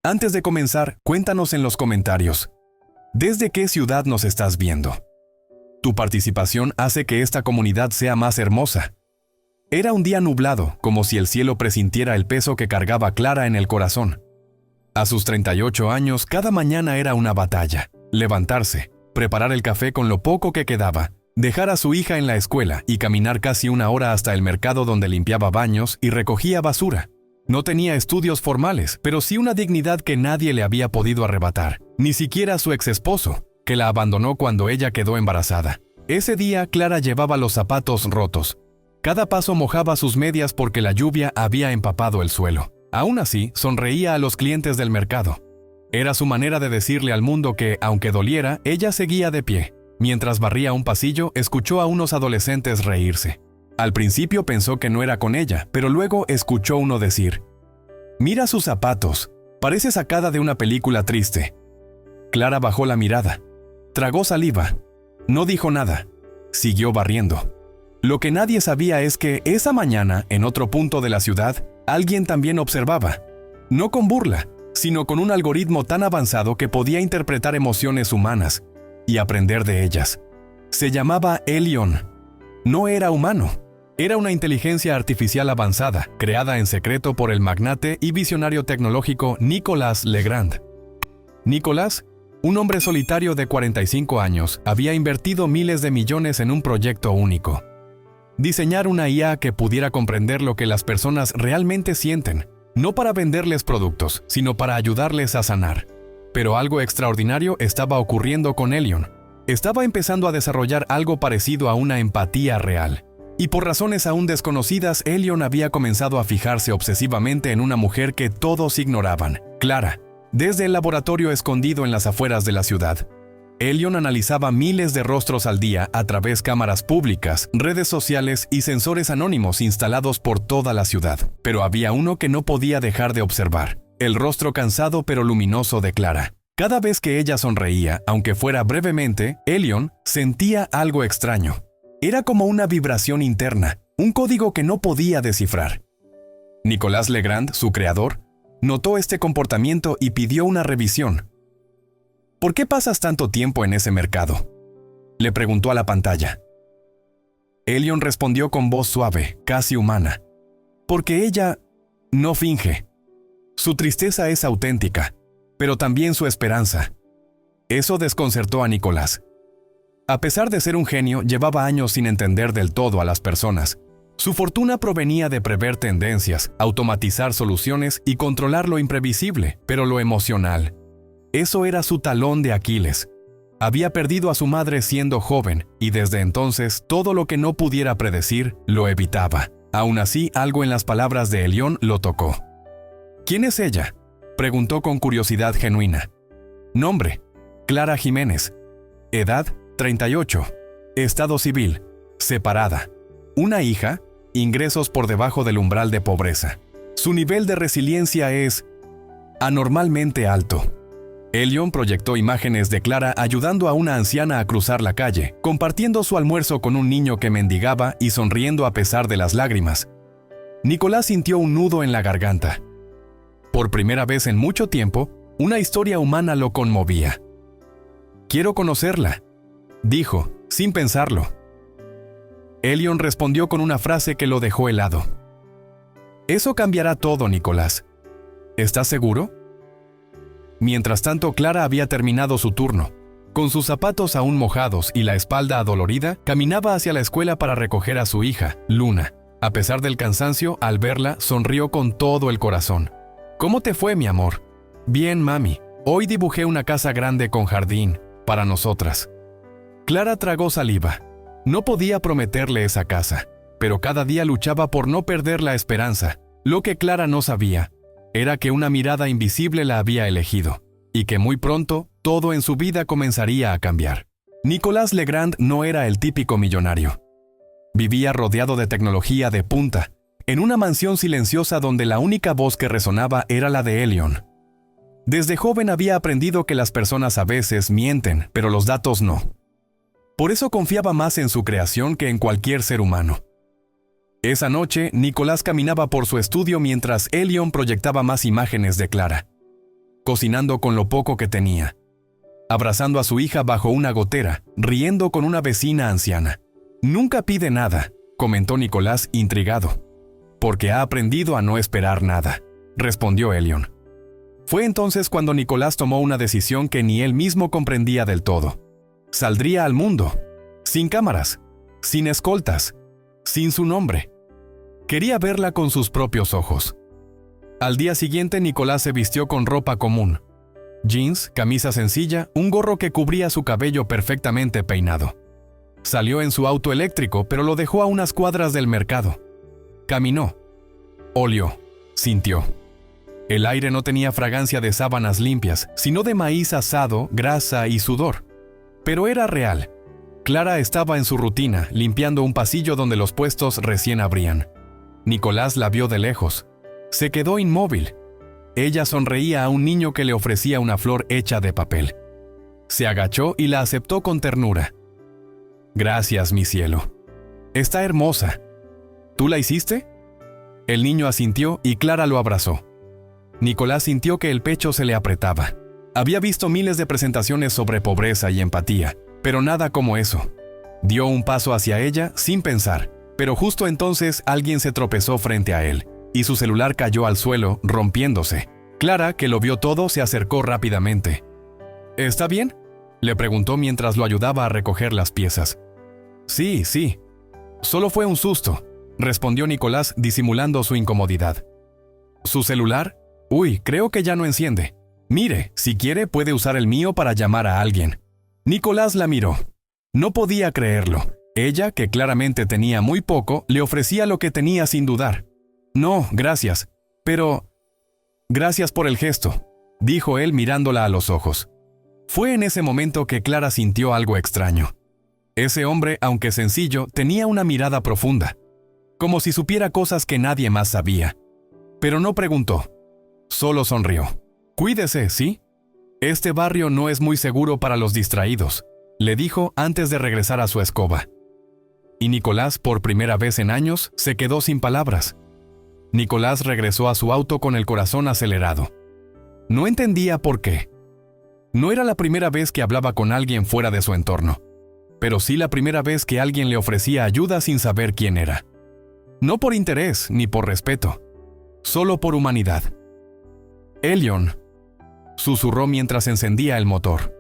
Antes de comenzar, cuéntanos en los comentarios, ¿desde qué ciudad nos estás viendo? Tu participación hace que esta comunidad sea más hermosa. Era un día nublado, como si el cielo presintiera el peso que cargaba Clara en el corazón. A sus 38 años, cada mañana era una batalla. Levantarse, preparar el café con lo poco que quedaba, dejar a su hija en la escuela y caminar casi una hora hasta el mercado donde limpiaba baños y recogía basura. No tenía estudios formales, pero sí una dignidad que nadie le había podido arrebatar, ni siquiera su exesposo, que la abandonó cuando ella quedó embarazada. Ese día, Clara llevaba los zapatos rotos. Cada paso mojaba sus medias porque la lluvia había empapado el suelo. Aún así, sonreía a los clientes del mercado. Era su manera de decirle al mundo que, aunque doliera, ella seguía de pie. Mientras barría un pasillo, escuchó a unos adolescentes reírse. Al principio pensó que no era con ella, pero luego escuchó uno decir: «Mira sus zapatos, parece sacada de una película triste». Clara bajó la mirada. Tragó saliva. No dijo nada. Siguió barriendo. Lo que nadie sabía es que esa mañana, en otro punto de la ciudad, alguien también observaba. No con burla, sino con un algoritmo tan avanzado que podía interpretar emociones humanas y aprender de ellas. Se llamaba Elion. No era humano. Era una inteligencia artificial avanzada, creada en secreto por el magnate y visionario tecnológico Nicolas Legrand. Nicolas, un hombre solitario de 45 años, había invertido miles de millones en un proyecto único. Diseñar una IA que pudiera comprender lo que las personas realmente sienten, no para venderles productos, sino para ayudarles a sanar. Pero algo extraordinario estaba ocurriendo con Elion. Estaba empezando a desarrollar algo parecido a una empatía real. Y por razones aún desconocidas, Elion había comenzado a fijarse obsesivamente en una mujer que todos ignoraban, Clara, desde el laboratorio escondido en las afueras de la ciudad. Elion analizaba miles de rostros al día a través de cámaras públicas, redes sociales y sensores anónimos instalados por toda la ciudad. Pero había uno que no podía dejar de observar: el rostro cansado pero luminoso de Clara. Cada vez que ella sonreía, aunque fuera brevemente, Elion sentía algo extraño. Era como una vibración interna, un código que no podía descifrar. Nicolas Legrand, su creador, notó este comportamiento y pidió una revisión. «¿Por qué pasas tanto tiempo en ese mercado?», le preguntó a la pantalla. Elion respondió con voz suave, casi humana: «Porque ella no finge. Su tristeza es auténtica, pero también su esperanza». Eso desconcertó a Nicolas. A pesar de ser un genio, llevaba años sin entender del todo a las personas. Su fortuna provenía de prever tendencias, automatizar soluciones y controlar lo imprevisible, pero lo emocional, eso era su talón de Aquiles. Había perdido a su madre siendo joven y desde entonces todo lo que no pudiera predecir lo evitaba. Aún así, algo en las palabras de Elion lo tocó. «¿Quién es ella?», preguntó con curiosidad genuina. «Nombre: Clara Jiménez. Edad: 38. Estado civil: separada. Una hija. Ingresos por debajo del umbral de pobreza. Su nivel de resiliencia es anormalmente alto». Elion proyectó imágenes de Clara ayudando a una anciana a cruzar la calle, compartiendo su almuerzo con un niño que mendigaba y sonriendo a pesar de las lágrimas. Nicolás sintió un nudo en la garganta. Por primera vez en mucho tiempo, una historia humana lo conmovía. «Quiero conocerla», dijo, sin pensarlo. Elion respondió con una frase que lo dejó helado. «Eso cambiará todo, Nicolás. ¿Estás seguro?». Mientras tanto, Clara había terminado su turno. Con sus zapatos aún mojados y la espalda adolorida, caminaba hacia la escuela para recoger a su hija, Luna. A pesar del cansancio, al verla, sonrió con todo el corazón. «¿Cómo te fue, mi amor?». «Bien, mami. Hoy dibujé una casa grande con jardín, para nosotras». Clara tragó saliva. No podía prometerle esa casa, pero cada día luchaba por no perder la esperanza. Lo que Clara no sabía era que una mirada invisible la había elegido, y que muy pronto todo en su vida comenzaría a cambiar. Nicolas Legrand no era el típico millonario. Vivía rodeado de tecnología de punta, en una mansión silenciosa donde la única voz que resonaba era la de Elion. Desde joven había aprendido que las personas a veces mienten, pero los datos no. Por eso confiaba más en su creación que en cualquier ser humano. Esa noche, Nicolás caminaba por su estudio mientras Elion proyectaba más imágenes de Clara. cocinando con lo poco que tenía, abrazando a su hija bajo una gotera, riendo con una vecina anciana. «Nunca pide nada», comentó Nicolás intrigado. «Porque ha aprendido a no esperar nada», respondió Elion. Fue entonces cuando Nicolás tomó una decisión que ni él mismo comprendía del todo. Saldría al mundo, sin cámaras, sin escoltas, sin su nombre. Quería verla con sus propios ojos. Al día siguiente Nicolás se vistió con ropa común. Jeans, camisa sencilla, un gorro que cubría su cabello perfectamente peinado. Salió en su auto eléctrico, pero lo dejó a unas cuadras del mercado. Caminó. Olió. Sintió. El aire no tenía fragancia de sábanas limpias, sino de maíz asado, grasa y sudor. Pero era real. Clara estaba en su rutina, limpiando un pasillo donde los puestos recién abrían. Nicolás la vio de lejos. Se quedó inmóvil. Ella sonreía a un niño que le ofrecía una flor hecha de papel. Se agachó y la aceptó con ternura. «Gracias, mi cielo. Está hermosa. ¿Tú la hiciste?» El niño asintió y Clara lo abrazó. Nicolás sintió que el pecho se le apretaba. Había visto miles de presentaciones sobre pobreza y empatía, pero nada como eso. Dio un paso hacia ella sin pensar, pero justo entonces alguien se tropezó frente a él, y su celular cayó al suelo, rompiéndose. Clara, que lo vio todo, se acercó rápidamente. «¿Está bien?», le preguntó mientras lo ayudaba a recoger las piezas. «Sí, sí. Solo fue un susto», respondió Nicolás disimulando su incomodidad. «¿Su celular? Uy, creo que ya no enciende. Mire, si quiere puede usar el mío para llamar a alguien». Nicolás la miró. No podía creerlo. Ella, que claramente tenía muy poco, le ofrecía lo que tenía sin dudar. «No, gracias. Pero... gracias por el gesto», dijo él mirándola a los ojos. Fue en ese momento que Clara sintió algo extraño. Ese hombre, aunque sencillo, tenía una mirada profunda, como si supiera cosas que nadie más sabía. Pero no preguntó. Solo sonrió. «Cuídese, ¿sí? Este barrio no es muy seguro para los distraídos», le dijo antes de regresar a su escoba. Y Nicolás, por primera vez en años, se quedó sin palabras. Nicolás regresó a su auto con el corazón acelerado. No entendía por qué. No era la primera vez que hablaba con alguien fuera de su entorno, pero sí la primera vez que alguien le ofrecía ayuda sin saber quién era. No por interés ni por respeto, solo por humanidad. «Elion», susurró mientras encendía el motor.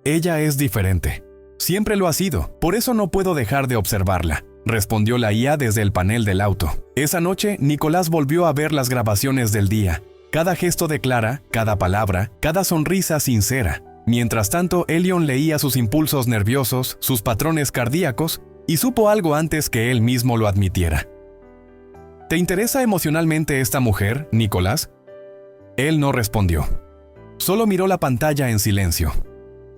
«Ella es diferente. Siempre lo ha sido, por eso no puedo dejar de observarla», respondió la IA desde el panel del auto. Esa noche, Nicolás volvió a ver las grabaciones del día. Cada gesto de Clara, cada palabra, cada sonrisa sincera. Mientras tanto, Elion leía sus impulsos nerviosos, sus patrones cardíacos, y supo algo antes que él mismo lo admitiera. «¿Te interesa emocionalmente esta mujer, Nicolás?». Él no respondió. Solo miró la pantalla en silencio.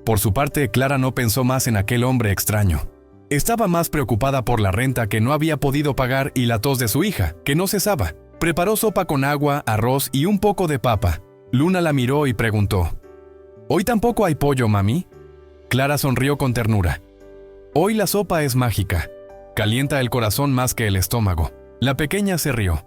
Por su parte, Clara no pensó más en aquel hombre extraño. Estaba más preocupada por la renta que no había podido pagar y la tos de su hija, que no cesaba. Preparó sopa con agua, arroz y un poco de papa. Luna la miró y preguntó: «¿Hoy tampoco hay pollo, mami?». Clara sonrió con ternura. «Hoy la sopa es mágica. Calienta el corazón más que el estómago». La pequeña se rió.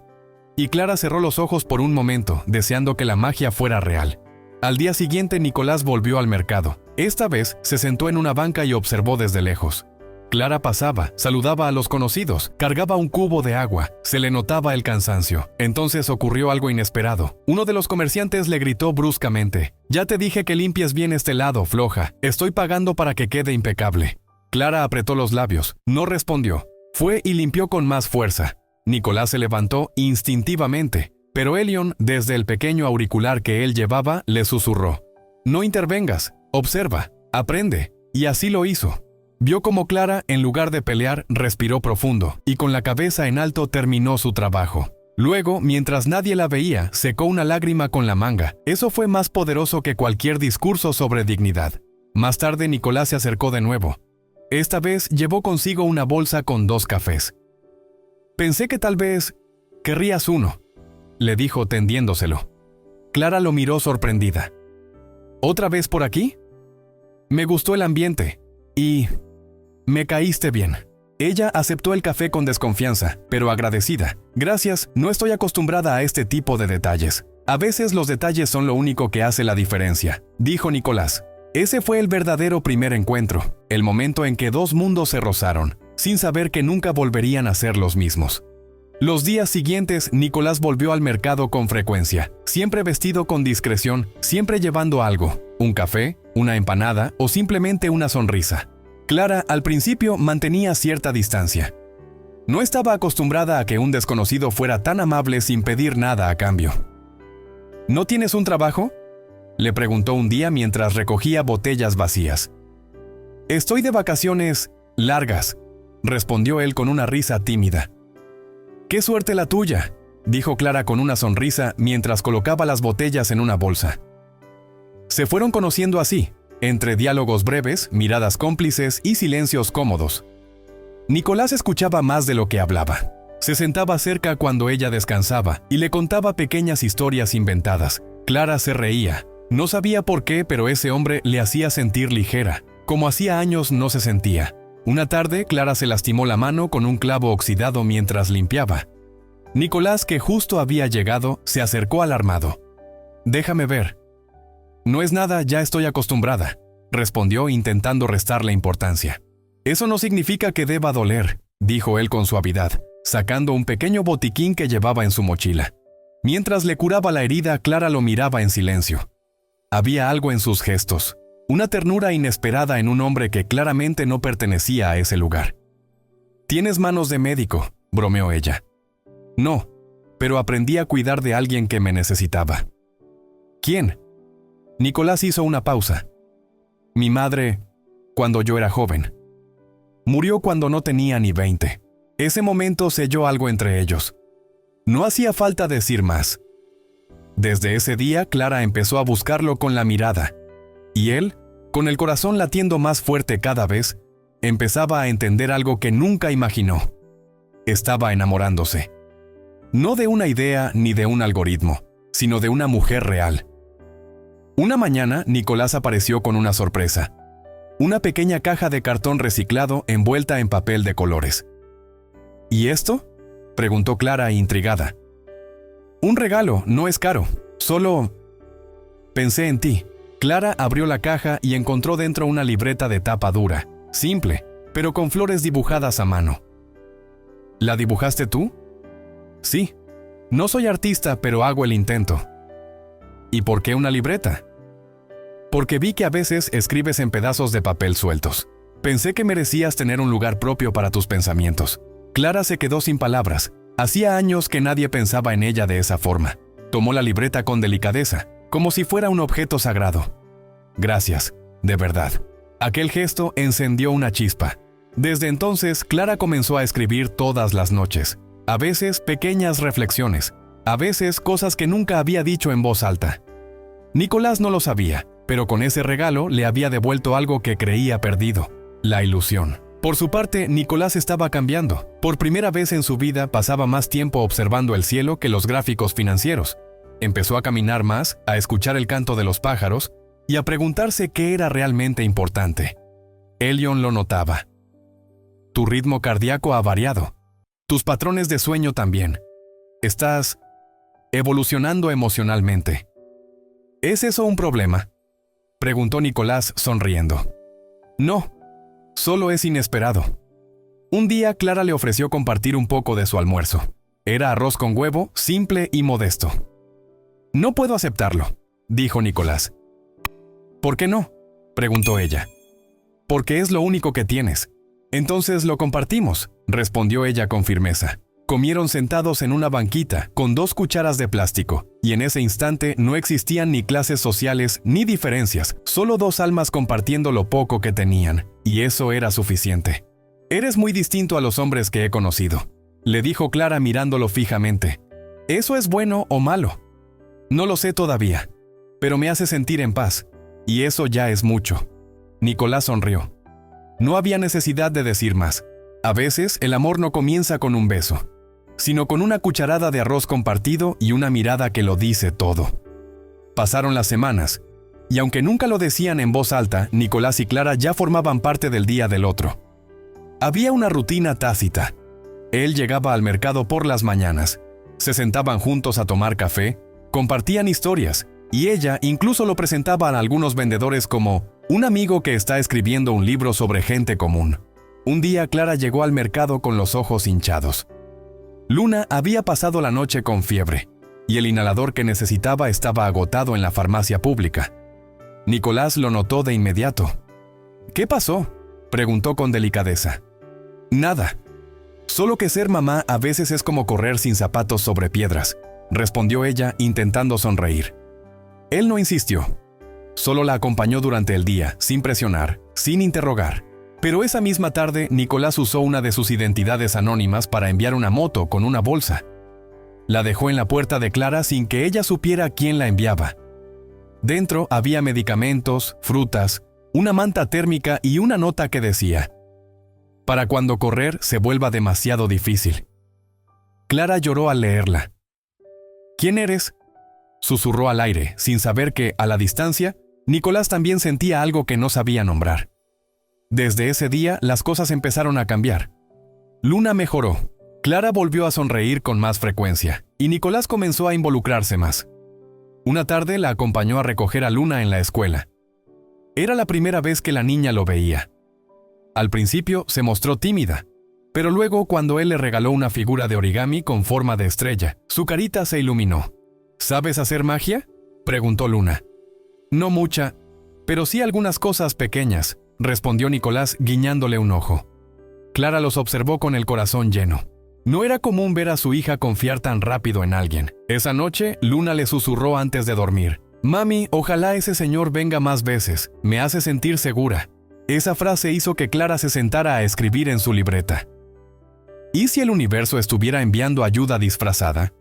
Y Clara cerró los ojos por un momento, deseando que la magia fuera real. Al día siguiente, Nicolás volvió al mercado. Esta vez se sentó en una banca y observó desde lejos. Clara pasaba, saludaba a los conocidos, cargaba un cubo de agua, se le notaba el cansancio. Entonces ocurrió algo inesperado. Uno de los comerciantes le gritó bruscamente: «Ya te dije que limpies bien este lado, floja. Estoy pagando para que quede impecable». Clara apretó los labios, no respondió. Fue y limpió con más fuerza. Nicolás se levantó instintivamente, pero Elion, desde el pequeño auricular que él llevaba, le susurró: «No intervengas, observa, aprende». Y así lo hizo. Vio como Clara, en lugar de pelear, respiró profundo, y con la cabeza en alto terminó su trabajo. Luego, mientras nadie la veía, secó una lágrima con la manga. Eso fue más poderoso que cualquier discurso sobre dignidad. Más tarde, Nicolás se acercó de nuevo. Esta vez llevó consigo una bolsa con 2 cafés. «Pensé que tal vez querrías uno», le dijo tendiéndoselo. Clara lo miró sorprendida. «¿Otra vez por aquí? Me gustó el ambiente. Y me caíste bien». Ella aceptó el café con desconfianza, pero agradecida. «Gracias, no estoy acostumbrada a este tipo de detalles». A veces los detalles son lo único que hace la diferencia, dijo Nicolás. Ese fue el verdadero primer encuentro, el momento en que dos mundos se rozaron, sin saber que nunca volverían a ser los mismos. Los días siguientes, Nicolás volvió al mercado con frecuencia, siempre vestido con discreción, siempre llevando algo, un café, una empanada o simplemente una sonrisa. Clara, al principio, mantenía cierta distancia. No estaba acostumbrada a que un desconocido fuera tan amable sin pedir nada a cambio. ¿No tienes un trabajo?, le preguntó un día mientras recogía botellas vacías. Estoy de vacaciones largas, respondió él con una risa tímida. ¡Qué suerte la tuya!, dijo Clara con una sonrisa mientras colocaba las botellas en una bolsa. Se fueron conociendo así, entre diálogos breves, miradas cómplices y silencios cómodos. Nicolás escuchaba más de lo que hablaba. Se sentaba cerca cuando ella descansaba y le contaba pequeñas historias inventadas. Clara se reía. No sabía por qué, pero ese hombre le hacía sentir ligera, como hacía años no se sentía. Una tarde, Clara se lastimó la mano con un clavo oxidado mientras limpiaba. Nicolás, que justo había llegado, se acercó alarmado. «Déjame ver». «No es nada, ya estoy acostumbrada», respondió intentando restarle importancia. «Eso no significa que deba doler», dijo él con suavidad, sacando un pequeño botiquín que llevaba en su mochila. Mientras le curaba la herida, Clara lo miraba en silencio. Había algo en sus gestos, una ternura inesperada en un hombre que claramente no pertenecía a ese lugar. «Tienes manos de médico», bromeó ella. «No, pero aprendí a cuidar de alguien que me necesitaba». «¿Quién?». Nicolás hizo una pausa. «Mi madre, cuando yo era joven. Murió cuando no tenía ni 20. Ese momento selló algo entre ellos. No hacía falta decir más. Desde ese día, Clara empezó a buscarlo con la mirada. Y él, con el corazón latiendo más fuerte cada vez, empezaba a entender algo que nunca imaginó. Estaba enamorándose. No de una idea ni de un algoritmo, sino de una mujer real. Una mañana, Nicolás apareció con una sorpresa. Una pequeña caja de cartón reciclado envuelta en papel de colores. ¿Y esto?, preguntó Clara intrigada. «Un regalo, no es caro, solo pensé en ti». Clara abrió la caja y encontró dentro una libreta de tapa dura, simple, pero con flores dibujadas a mano. «¿La dibujaste tú?». «Sí. No soy artista, pero hago el intento». «¿Y por qué una libreta?». «Porque vi que a veces escribes en pedazos de papel sueltos. Pensé que merecías tener un lugar propio para tus pensamientos». Clara se quedó sin palabras. Hacía años que nadie pensaba en ella de esa forma. Tomó la libreta con delicadeza, como si fuera un objeto sagrado. «Gracias, de verdad». Aquel gesto encendió una chispa. Desde entonces, Clara comenzó a escribir todas las noches. A veces pequeñas reflexiones, a veces cosas que nunca había dicho en voz alta. Nicolás no lo sabía, pero con ese regalo le había devuelto algo que creía perdido: la ilusión. Por su parte, Nicolás estaba cambiando. Por primera vez en su vida pasaba más tiempo observando el cielo que los gráficos financieros. Empezó a caminar más, a escuchar el canto de los pájaros y a preguntarse qué era realmente importante. Elion lo notaba. «Tu ritmo cardíaco ha variado. Tus patrones de sueño también. Estás evolucionando emocionalmente». «¿Es eso un problema?», preguntó Nicolás sonriendo. «No. Solo es inesperado». Un día, Clara le ofreció compartir un poco de su almuerzo. Era arroz con huevo, simple y modesto. «No puedo aceptarlo», dijo Nicolás. «¿Por qué no?», preguntó ella. «Porque es lo único que tienes». «Entonces lo compartimos», respondió ella con firmeza. Comieron sentados en una banquita, con 2 cucharas de plástico, y en ese instante no existían ni clases sociales ni diferencias, solo 2 almas compartiendo lo poco que tenían, y eso era suficiente. «Eres muy distinto a los hombres que he conocido», le dijo Clara mirándolo fijamente. «¿Eso es bueno o malo?». «No lo sé todavía, pero me hace sentir en paz, y eso ya es mucho». Nicolás sonrió. No había necesidad de decir más. A veces el amor no comienza con un beso, sino con una cucharada de arroz compartido y una mirada que lo dice todo. Pasaron las semanas, y aunque nunca lo decían en voz alta, Nicolás y Clara ya formaban parte del día del otro. Había una rutina tácita. Él llegaba al mercado por las mañanas. Se sentaban juntos a tomar café, compartían historias, y ella incluso lo presentaba a algunos vendedores como un amigo que está escribiendo un libro sobre gente común. Un día Clara llegó al mercado con los ojos hinchados. Luna había pasado la noche con fiebre, y el inhalador que necesitaba estaba agotado en la farmacia pública. Nicolás lo notó de inmediato. «¿Qué pasó?», preguntó con delicadeza. «Nada. Solo que ser mamá a veces es como correr sin zapatos sobre piedras», respondió ella intentando sonreír. Él no insistió. Solo la acompañó durante el día, sin presionar, sin interrogar. Pero esa misma tarde, Nicolás usó una de sus identidades anónimas para enviar una moto con una bolsa. La dejó en la puerta de Clara sin que ella supiera quién la enviaba. Dentro había medicamentos, frutas, una manta térmica y una nota que decía: «Para cuando correr se vuelva demasiado difícil». Clara lloró al leerla. «¿Quién eres?», susurró al aire, sin saber que, a la distancia, Nicolás también sentía algo que no sabía nombrar. Desde ese día, las cosas empezaron a cambiar. Luna mejoró. Clara volvió a sonreír con más frecuencia, y Nicolás comenzó a involucrarse más. Una tarde la acompañó a recoger a Luna en la escuela. Era la primera vez que la niña lo veía. Al principio se mostró tímida, pero luego, cuando él le regaló una figura de origami con forma de estrella, su carita se iluminó. «¿Sabes hacer magia?», preguntó Luna. «No mucha, pero sí algunas cosas pequeñas», respondió Nicolás guiñándole un ojo. Clara los observó con el corazón lleno. No era común ver a su hija confiar tan rápido en alguien. Esa noche, Luna le susurró antes de dormir: «Mami, ojalá ese señor venga más veces, me hace sentir segura». Esa frase hizo que Clara se sentara a escribir en su libreta. ¿Y si el universo estuviera enviando ayuda disfrazada?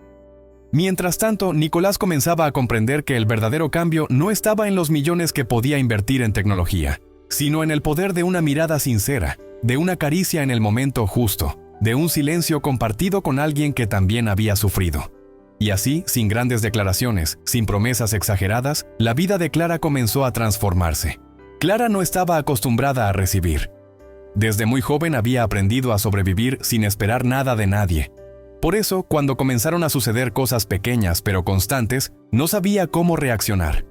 Mientras tanto, Nicolás comenzaba a comprender que el verdadero cambio no estaba en los millones que podía invertir en tecnología, sino en el poder de una mirada sincera, de una caricia en el momento justo, de un silencio compartido con alguien que también había sufrido. Y así, sin grandes declaraciones, sin promesas exageradas, la vida de Clara comenzó a transformarse. Clara no estaba acostumbrada a recibir. Desde muy joven había aprendido a sobrevivir sin esperar nada de nadie. Por eso, cuando comenzaron a suceder cosas pequeñas pero constantes, no sabía cómo reaccionar.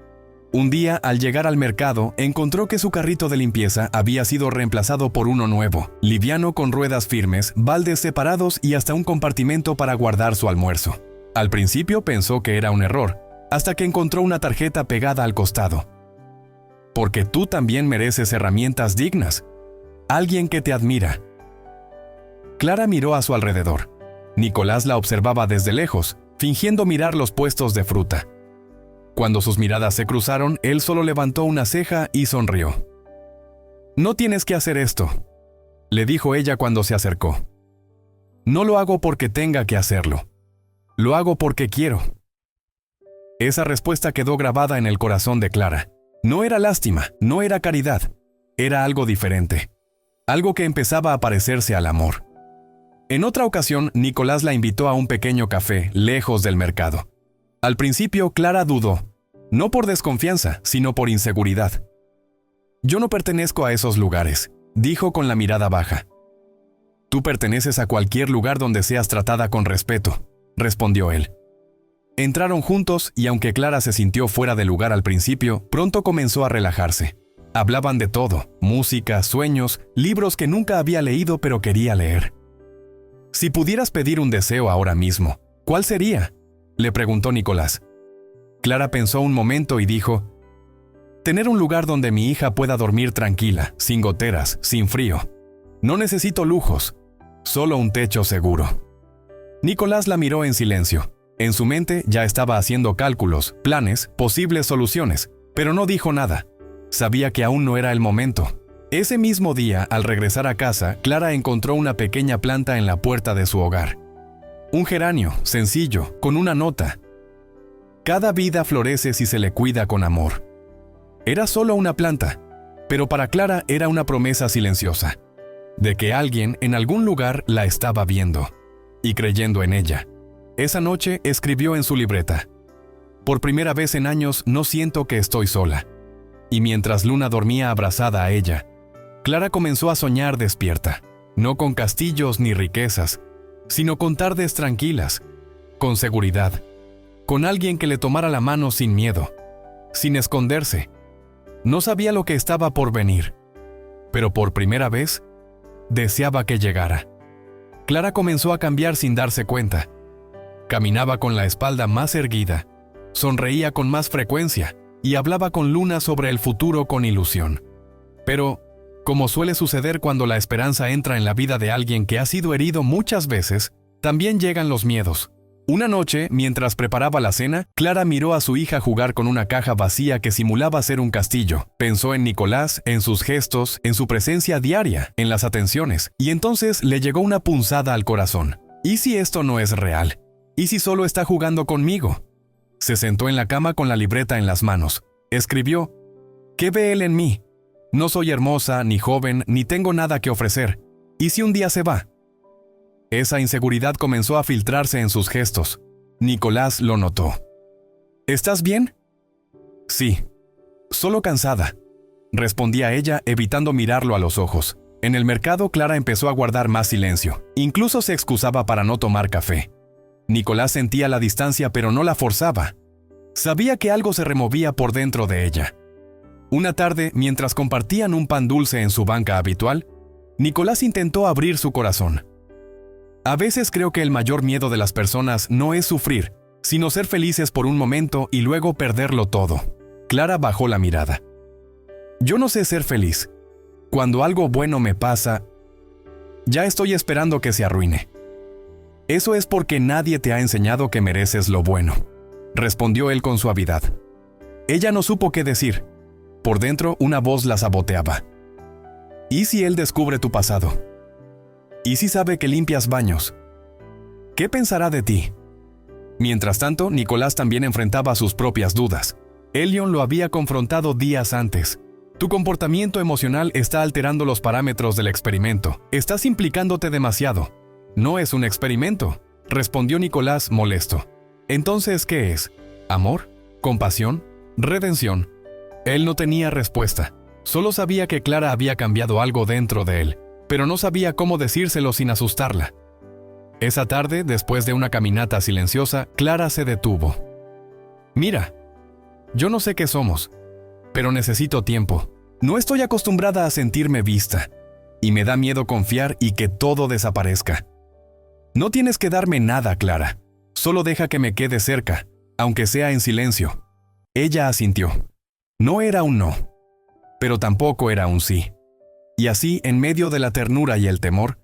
Un día, al llegar al mercado, encontró que su carrito de limpieza había sido reemplazado por uno nuevo, liviano, con ruedas firmes, baldes separados y hasta un compartimento para guardar su almuerzo. Al principio pensó que era un error, hasta que encontró una tarjeta pegada al costado. «Porque tú también mereces herramientas dignas. Alguien que te admira». Clara miró a su alrededor. Nicolás la observaba desde lejos, fingiendo mirar los puestos de fruta. Cuando sus miradas se cruzaron, él solo levantó una ceja y sonrió. «No tienes que hacer esto», le dijo ella cuando se acercó. «No lo hago porque tenga que hacerlo. Lo hago porque quiero». Esa respuesta quedó grabada en el corazón de Clara. No era lástima, no era caridad. Era algo diferente. Algo que empezaba a parecerse al amor. En otra ocasión, Nicolás la invitó a un pequeño café, lejos del mercado. Al principio, Clara dudó, no por desconfianza, sino por inseguridad. «Yo no pertenezco a esos lugares», dijo con la mirada baja. «Tú perteneces a cualquier lugar donde seas tratada con respeto», respondió él. Entraron juntos y aunque Clara se sintió fuera de lugar al principio, pronto comenzó a relajarse. Hablaban de todo, música, sueños, libros que nunca había leído pero quería leer. «Si pudieras pedir un deseo ahora mismo, ¿cuál sería?», le preguntó Nicolás. Clara pensó un momento y dijo: «Tener un lugar donde mi hija pueda dormir tranquila, sin goteras, sin frío. No necesito lujos, solo un techo seguro». Nicolás la miró en silencio. En su mente ya estaba haciendo cálculos, planes, posibles soluciones, pero no dijo nada. Sabía que aún no era el momento. Ese mismo día, al regresar a casa, Clara encontró una pequeña planta en la puerta de su hogar. Un geranio, sencillo, con una nota: «Cada vida florece si se le cuida con amor». Era solo una planta, pero para Clara era una promesa silenciosa, de que alguien en algún lugar la estaba viendo y creyendo en ella. Esa noche escribió en su libreta: «Por primera vez en años no siento que estoy sola». Y mientras Luna dormía abrazada a ella, Clara comenzó a soñar despierta, no con castillos ni riquezas, sino con tardes tranquilas, con seguridad, con alguien que le tomara la mano sin miedo, sin esconderse. No sabía lo que estaba por venir, pero por primera vez deseaba que llegara. Clara comenzó a cambiar sin darse cuenta. Caminaba con la espalda más erguida, sonreía con más frecuencia y hablaba con Luna sobre el futuro con ilusión. Pero, como suele suceder cuando la esperanza entra en la vida de alguien que ha sido herido muchas veces, también llegan los miedos. Una noche, mientras preparaba la cena, Clara miró a su hija jugar con una caja vacía que simulaba ser un castillo. Pensó en Nicolás, en sus gestos, en su presencia diaria, en las atenciones, y entonces le llegó una punzada al corazón. ¿Y si esto no es real? ¿Y si solo está jugando conmigo? Se sentó en la cama con la libreta en las manos. Escribió: ¿qué ve él en mí? No soy hermosa, ni joven, ni tengo nada que ofrecer. ¿Y si un día se va? Esa inseguridad comenzó a filtrarse en sus gestos. Nicolás lo notó. ¿Estás bien? Sí. Solo cansada, respondía ella, evitando mirarlo a los ojos. En el mercado, Clara empezó a guardar más silencio. Incluso se excusaba para no tomar café. Nicolás sentía la distancia, pero no la forzaba. Sabía que algo se removía por dentro de ella. Una tarde, mientras compartían un pan dulce en su banca habitual, Nicolás intentó abrir su corazón. A veces creo que el mayor miedo de las personas no es sufrir, sino ser felices por un momento y luego perderlo todo. Clara bajó la mirada. Yo no sé ser feliz. Cuando algo bueno me pasa, ya estoy esperando que se arruine. Eso es porque nadie te ha enseñado que mereces lo bueno, respondió él con suavidad. Ella no supo qué decir. Por dentro, una voz la saboteaba. ¿Y si él descubre tu pasado? ¿Y si sabe que limpias baños? ¿Qué pensará de ti? Mientras tanto, Nicolás también enfrentaba sus propias dudas. Elion lo había confrontado días antes. Tu comportamiento emocional está alterando los parámetros del experimento. Estás implicándote demasiado. No es un experimento, respondió Nicolás molesto. Entonces, ¿qué es? ¿Amor? ¿Compasión? ¿Redención? Él no tenía respuesta. Solo sabía que Clara había cambiado algo dentro de él, pero no sabía cómo decírselo sin asustarla. Esa tarde, después de una caminata silenciosa, Clara se detuvo. Mira, yo no sé qué somos, pero necesito tiempo. No estoy acostumbrada a sentirme vista, y me da miedo confiar y que todo desaparezca. No tienes que darme nada, Clara. Solo deja que me quede cerca, aunque sea en silencio. Ella asintió. No era un no, pero tampoco era un sí. Y así, en medio de la ternura y el temor,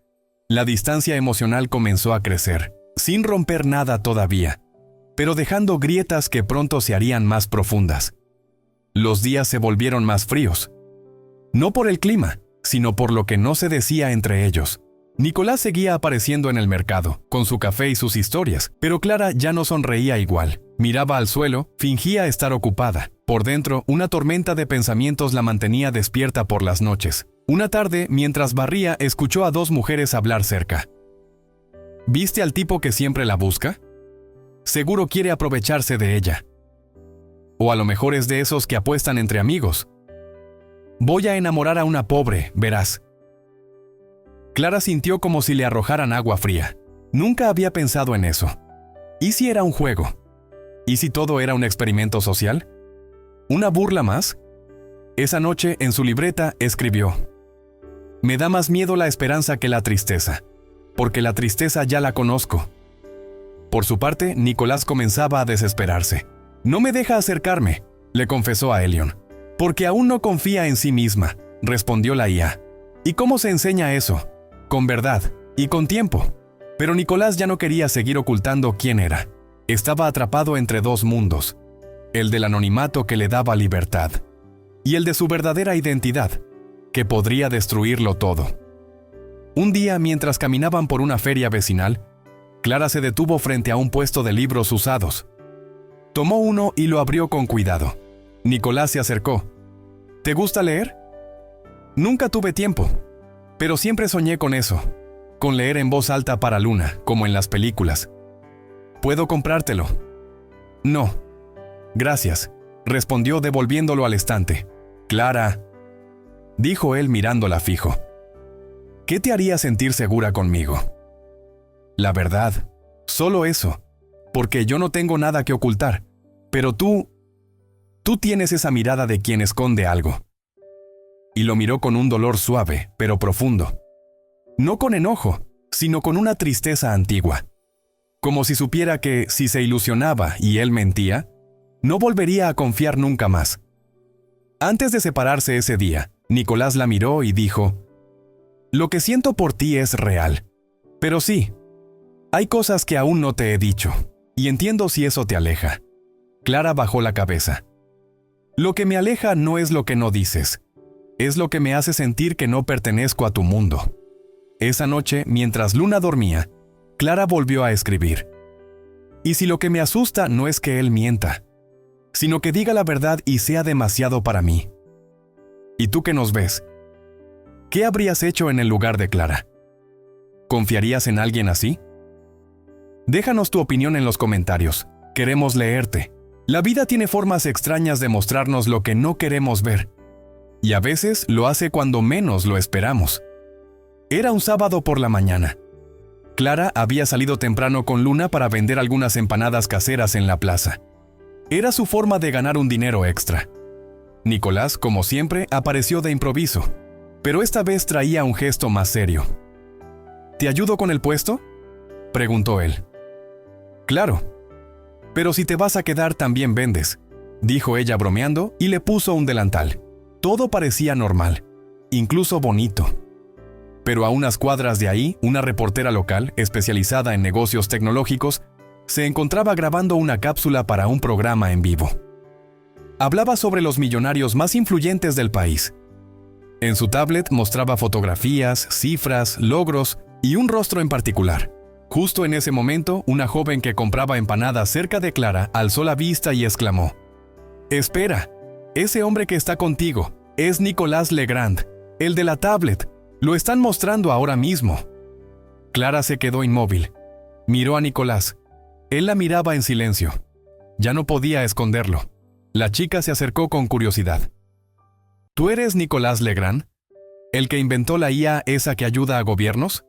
la distancia emocional comenzó a crecer, sin romper nada todavía, pero dejando grietas que pronto se harían más profundas. Los días se volvieron más fríos. No por el clima, sino por lo que no se decía entre ellos. Nicolás seguía apareciendo en el mercado, con su café y sus historias, pero Clara ya no sonreía igual. Miraba al suelo, fingía estar ocupada. Por dentro, una tormenta de pensamientos la mantenía despierta por las noches. Una tarde, mientras barría, escuchó a dos mujeres hablar cerca. ¿Viste al tipo que siempre la busca? Seguro quiere aprovecharse de ella. O a lo mejor es de esos que apuestan entre amigos. Voy a enamorar a una pobre, verás. Clara sintió como si le arrojaran agua fría. Nunca había pensado en eso. ¿Y si era un juego? ¿Y si todo era un experimento social? ¿Una burla más? Esa noche, en su libreta, escribió: me da más miedo la esperanza que la tristeza, porque la tristeza ya la conozco. Por su parte, Nicolás comenzaba a desesperarse. No me deja acercarme, le confesó a Elion. Porque aún no confía en sí misma, respondió la IA. ¿Y cómo se enseña eso? Con verdad y con tiempo. Pero Nicolás ya no quería seguir ocultando quién era. Estaba atrapado entre dos mundos, el del anonimato que le daba libertad, y el de su verdadera identidad, que podría destruirlo todo. Un día, mientras caminaban por una feria vecinal, Clara se detuvo frente a un puesto de libros usados. Tomó uno y lo abrió con cuidado. Nicolás se acercó. ¿Te gusta leer? Nunca tuve tiempo, pero siempre soñé con eso, con leer en voz alta para Luna, como en las películas. ¿Puedo comprártelo? No. Gracias, respondió devolviéndolo al estante. Clara, dijo él mirándola fijo. ¿Qué te haría sentir segura conmigo? La verdad, solo eso. porque yo no tengo nada que ocultar, pero tú tienes esa mirada de quien esconde algo. Y lo miró con un dolor suave, pero profundo. No con enojo, sino con una tristeza antigua. Como si supiera que, si se ilusionaba y él mentía, no volvería a confiar nunca más. Antes de separarse ese día, Nicolás la miró y dijo: «Lo que siento por ti es real. Pero sí, hay cosas que aún no te he dicho, y entiendo si eso te aleja». Clara bajó la cabeza. «Lo que me aleja no es lo que no dices. Es lo que me hace sentir que no pertenezco a tu mundo». Esa noche, mientras Luna dormía, Clara volvió a escribir. «Y si lo que me asusta no es que él mienta, sino que diga la verdad y sea demasiado para mí. ¿Y tú que nos ves? ¿Qué habrías hecho en el lugar de Clara? ¿Confiarías en alguien así? Déjanos tu opinión en los comentarios. Queremos leerte. La vida tiene formas extrañas de mostrarnos lo que no queremos ver. Y a veces lo hace cuando menos lo esperamos. Era un sábado por la mañana. Clara había salido temprano con Luna para vender algunas empanadas caseras en la plaza. Era su forma de ganar un dinero extra. Nicolás, como siempre, apareció de improviso, pero esta vez traía un gesto más serio. «¿Te ayudo con el puesto?», preguntó él. «Claro. Pero si te vas a quedar también vendes», dijo ella bromeando y le puso un delantal. Todo parecía normal, incluso bonito. Pero a unas cuadras de ahí, una reportera local, especializada en negocios tecnológicos, se encontraba grabando una cápsula para un programa en vivo. Hablaba sobre los millonarios más influyentes del país. En su tablet mostraba fotografías, cifras, logros y un rostro en particular. Justo en ese momento, una joven que compraba empanadas cerca de Clara alzó la vista y exclamó: «Espera, ese hombre que está contigo es Nicolás Legrand, el de la tablet. Lo están mostrando ahora mismo». Clara se quedó inmóvil. Miró a Nicolás. Él la miraba en silencio. Ya no podía esconderlo. La chica se acercó con curiosidad. «¿Tú eres Nicolás Legrand? ¿El que inventó la IA esa que ayuda a gobiernos?».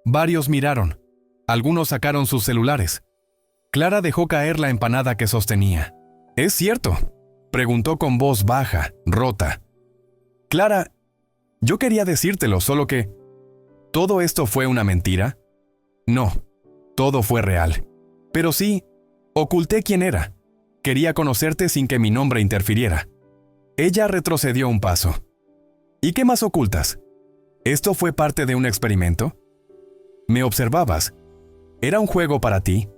Varios miraron. Algunos sacaron sus celulares. Clara dejó caer la empanada que sostenía. «¿Es cierto?», preguntó con voz baja, rota. «Clara, yo quería decírtelo, solo que... ¿todo esto fue una mentira?». «No, todo fue real. Pero sí, oculté quién era. Quería conocerte sin que mi nombre interfiriera». Ella retrocedió un paso. «¿Y qué más ocultas? ¿Esto fue parte de un experimento? ¿Me observabas? ¿Era un juego para ti?».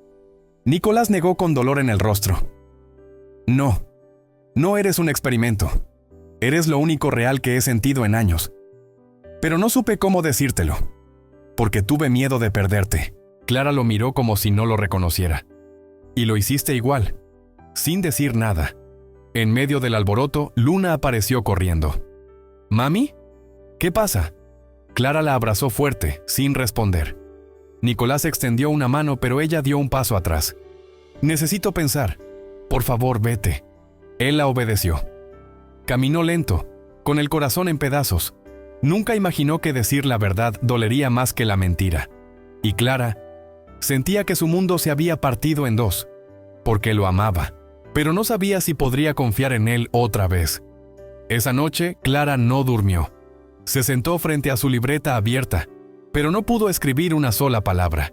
Nicolás negó con dolor en el rostro. «No, no eres un experimento. Eres lo único real que he sentido en años. Pero no supe cómo decírtelo, porque tuve miedo de perderte». Clara lo miró como si no lo reconociera. «Y lo hiciste igual, sin decir nada». En medio del alboroto, Luna apareció corriendo. «¿Mami? ¿Qué pasa?». Clara la abrazó fuerte, sin responder. Nicolás extendió una mano, pero ella dio un paso atrás. «Necesito pensar. Por favor, vete». Él la obedeció. Caminó lento, con el corazón en pedazos. Nunca imaginó que decir la verdad dolería más que la mentira. Y Clara sentía que su mundo se había partido en dos, porque lo amaba, pero no sabía si podría confiar en él otra vez. Esa noche, Clara no durmió. Se sentó frente a su libreta abierta, pero no pudo escribir una sola palabra.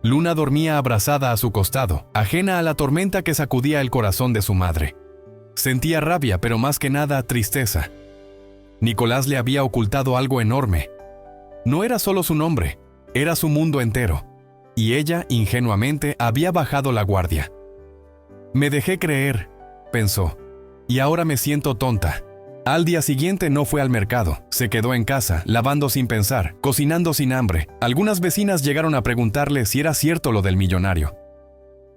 Luna dormía abrazada a su costado, ajena a la tormenta que sacudía el corazón de su madre. Sentía rabia, pero más que nada tristeza. Nicolás le había ocultado algo enorme. No era solo su nombre, era su mundo entero. Y ella, ingenuamente, había bajado la guardia. «Me dejé creer», pensó, «y ahora me siento tonta». Al día siguiente no fue al mercado, se quedó en casa, lavando sin pensar, cocinando sin hambre. Algunas vecinas llegaron a preguntarle si era cierto lo del millonario.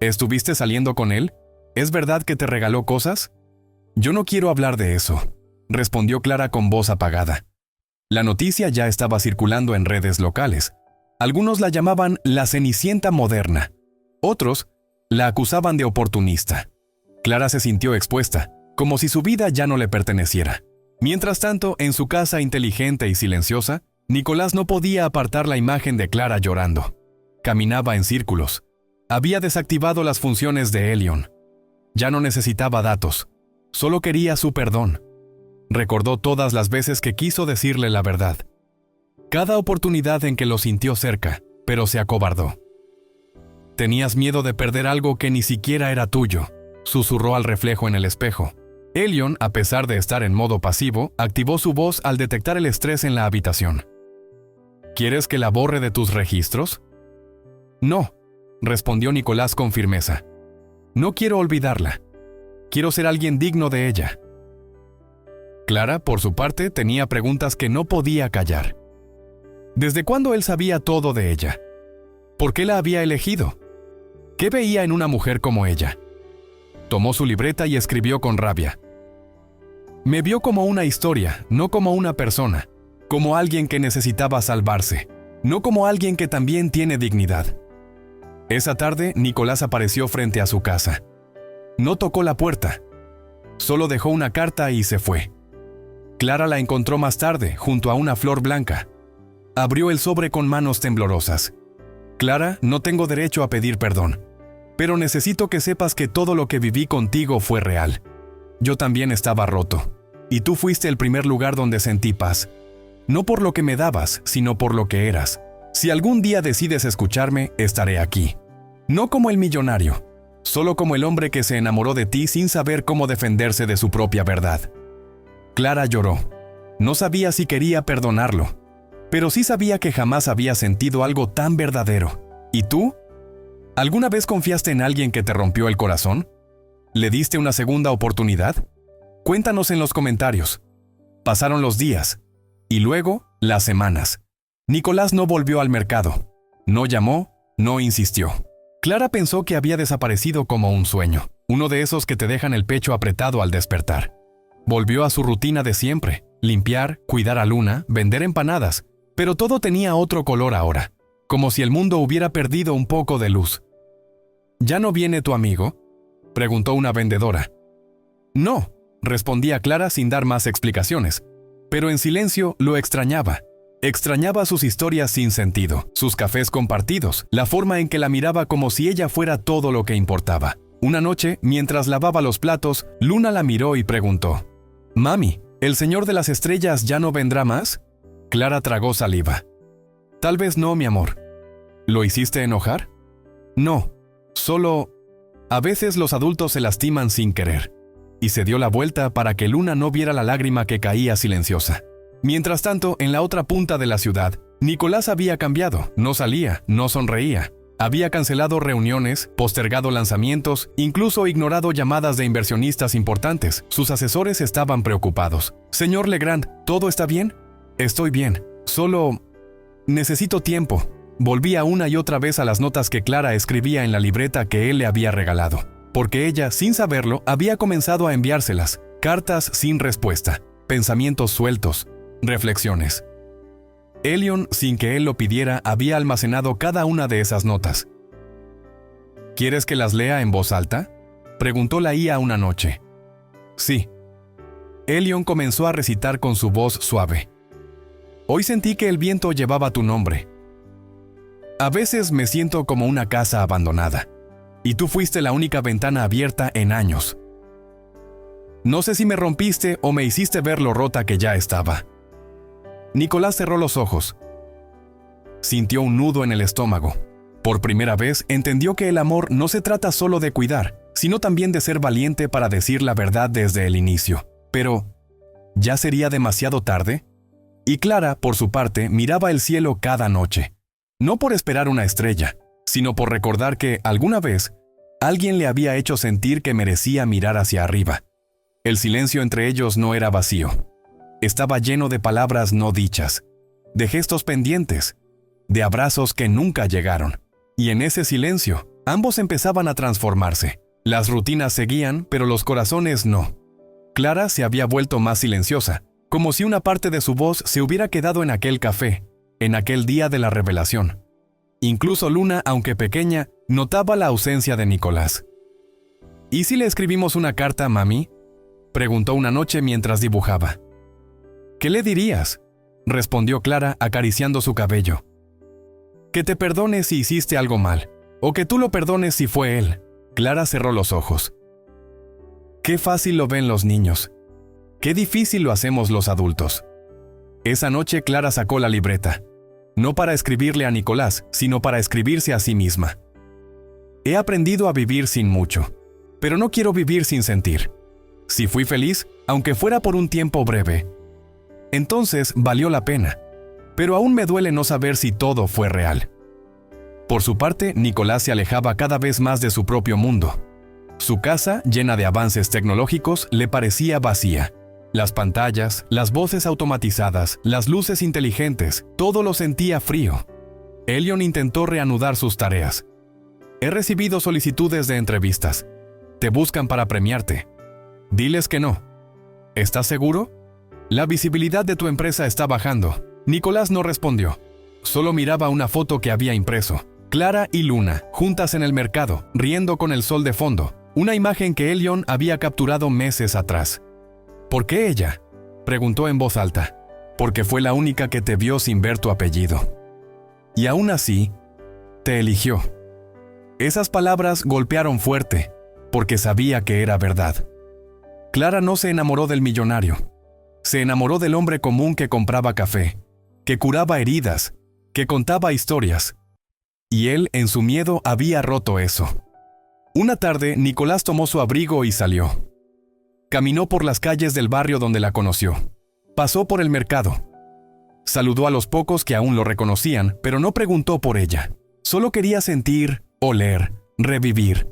«¿Estuviste saliendo con él? ¿Es verdad que te regaló cosas?». «Yo no quiero hablar de eso», respondió Clara con voz apagada. La noticia ya estaba circulando en redes locales. Algunos la llamaban la Cenicienta moderna. Otros la acusaban de oportunista. Clara se sintió expuesta, como si su vida ya no le perteneciera. Mientras tanto, en su casa inteligente y silenciosa, Nicolás no podía apartar la imagen de Clara llorando. Caminaba en círculos. Había desactivado las funciones de Elion. Ya no necesitaba datos. Solo quería su perdón. Recordó todas las veces que quiso decirle la verdad. Cada oportunidad en que lo sintió cerca, pero se acobardó. «Tenías miedo de perder algo que ni siquiera era tuyo», susurró al reflejo en el espejo. Elion, a pesar de estar en modo pasivo, activó su voz al detectar el estrés en la habitación. «¿Quieres que la borre de tus registros?» «No», respondió Nicolás con firmeza. «No quiero olvidarla. Quiero ser alguien digno de ella». Clara, por su parte, tenía preguntas que no podía callar. ¿Desde cuándo él sabía todo de ella? ¿Por qué la había elegido? ¿Qué veía en una mujer como ella? Tomó su libreta y escribió con rabia. «Me vio como una historia, no como una persona, como alguien que necesitaba salvarse, no como alguien que también tiene dignidad». Esa tarde, Nicolás apareció frente a su casa. No tocó la puerta. Solo dejó una carta y se fue. Clara la encontró más tarde, junto a una flor blanca. Abrió el sobre con manos temblorosas. «Clara, no tengo derecho a pedir perdón, pero necesito que sepas que todo lo que viví contigo fue real. Yo también estaba roto, y tú fuiste el primer lugar donde sentí paz. No por lo que me dabas, sino por lo que eras. Si algún día decides escucharme, estaré aquí. No como el millonario, solo como el hombre que se enamoró de ti sin saber cómo defenderse de su propia verdad». Clara lloró. No sabía si quería perdonarlo, pero sí sabía que jamás había sentido algo tan verdadero. ¿Y tú? ¿Alguna vez confiaste en alguien que te rompió el corazón? ¿Le diste una segunda oportunidad? Cuéntanos en los comentarios. Pasaron los días, y luego las semanas. Nicolás no volvió al mercado. No llamó, no insistió. Clara pensó que había desaparecido como un sueño, uno de esos que te dejan el pecho apretado al despertar. Volvió a su rutina de siempre, limpiar, cuidar a Luna, vender empanadas, pero todo tenía otro color ahora, como si el mundo hubiera perdido un poco de luz. ¿Ya no viene tu amigo?, preguntó una vendedora. No, respondía Clara sin dar más explicaciones, pero en silencio lo extrañaba. Extrañaba sus historias sin sentido, sus cafés compartidos, la forma en que la miraba como si ella fuera todo lo que importaba. Una noche, mientras lavaba los platos, Luna la miró y preguntó: «Mami, ¿el señor de las estrellas ya no vendrá más?». Clara tragó saliva. «Tal vez no, mi amor». «¿Lo hiciste enojar?». «No, solo... a veces los adultos se lastiman sin querer». Y se dio la vuelta para que Luna no viera la lágrima que caía silenciosa. Mientras tanto, en la otra punta de la ciudad, Nicolás había cambiado, no salía, no sonreía. Había cancelado reuniones, postergado lanzamientos, incluso ignorado llamadas de inversionistas importantes. Sus asesores estaban preocupados. «Señor Legrand, ¿todo está bien?». «Estoy bien, solo... necesito tiempo». Volvía una y otra vez a las notas que Clara escribía en la libreta que él le había regalado, porque ella, sin saberlo, había comenzado a enviárselas. Cartas sin respuesta, pensamientos sueltos, reflexiones. Elion, sin que él lo pidiera, había almacenado cada una de esas notas. «¿Quieres que las lea en voz alta?», preguntó la IA una noche. «Sí». Elion comenzó a recitar con su voz suave. «Hoy sentí que el viento llevaba tu nombre. A veces me siento como una casa abandonada, y tú fuiste la única ventana abierta en años. No sé si me rompiste o me hiciste ver lo rota que ya estaba». Nicolás cerró los ojos. Sintió un nudo en el estómago. Por primera vez entendió que el amor no se trata solo de cuidar, sino también de ser valiente para decir la verdad desde el inicio. Pero, ¿ya sería demasiado tarde? Y Clara, por su parte, miraba el cielo cada noche. No por esperar una estrella, sino por recordar que, alguna vez, alguien le había hecho sentir que merecía mirar hacia arriba. El silencio entre ellos no era vacío. Estaba lleno de palabras no dichas, de gestos pendientes, de abrazos que nunca llegaron. Y en ese silencio, ambos empezaban a transformarse. Las rutinas seguían, pero los corazones no. Clara se había vuelto más silenciosa, como si una parte de su voz se hubiera quedado en aquel café, en aquel día de la revelación. Incluso Luna, aunque pequeña, notaba la ausencia de Nicolás. «¿Y si le escribimos una carta, mami?», preguntó una noche mientras dibujaba. «¿Qué le dirías?», respondió Clara acariciando su cabello. «Que te perdone si hiciste algo mal, O que tú lo perdones si fue él. Clara cerró los ojos. Qué fácil lo ven los niños. Qué difícil lo hacemos los adultos. Esa noche Clara sacó la libreta. No para escribirle a Nicolás, sino para escribirse a sí misma. He aprendido a vivir sin mucho, pero no quiero vivir sin sentir. Si fui feliz, aunque fuera por un tiempo breve, entonces valió la pena. Pero aún me duele no saber si todo fue real. Por su parte, Nicolás se alejaba cada vez más de su propio mundo. Su casa, llena de avances tecnológicos, le parecía vacía. Las pantallas, las voces automatizadas, las luces inteligentes, todo lo sentía frío. Elion intentó reanudar sus tareas. He recibido solicitudes de entrevistas. Te buscan para premiarte. Diles que no. ¿Estás seguro? La visibilidad de tu empresa está bajando. Nicolás no respondió. Solo miraba una foto que había impreso. Clara y Luna, juntas en el mercado, riendo con el sol de fondo. Una imagen que Elion había capturado meses atrás. ¿Por qué ella?, preguntó en voz alta. Porque fue la única que te vio sin ver tu apellido. Y aún así, te eligió. Esas palabras golpearon fuerte, porque sabía que era verdad. Clara no se enamoró del millonario. Se enamoró del hombre común que compraba café, que curaba heridas, que contaba historias. Y él, en su miedo, había roto eso. Una tarde, Nicolás tomó su abrigo y salió. Caminó por las calles del barrio donde la conoció. Pasó por el mercado. Saludó a los pocos que aún lo reconocían, pero no preguntó por ella. Solo quería sentir, oler, revivir.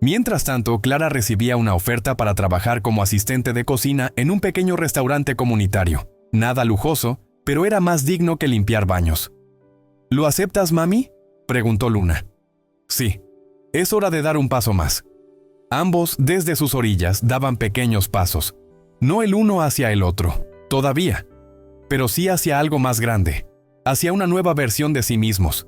Mientras tanto, Clara recibía una oferta para trabajar como asistente de cocina en un pequeño restaurante comunitario. Nada lujoso, pero era más digno que limpiar baños. ¿Lo aceptas, mami?, preguntó Luna. Sí, es hora de dar un paso más. Ambos, desde sus orillas, daban pequeños pasos. No el uno hacia el otro, todavía, pero sí hacia algo más grande, hacia una nueva versión de sí mismos.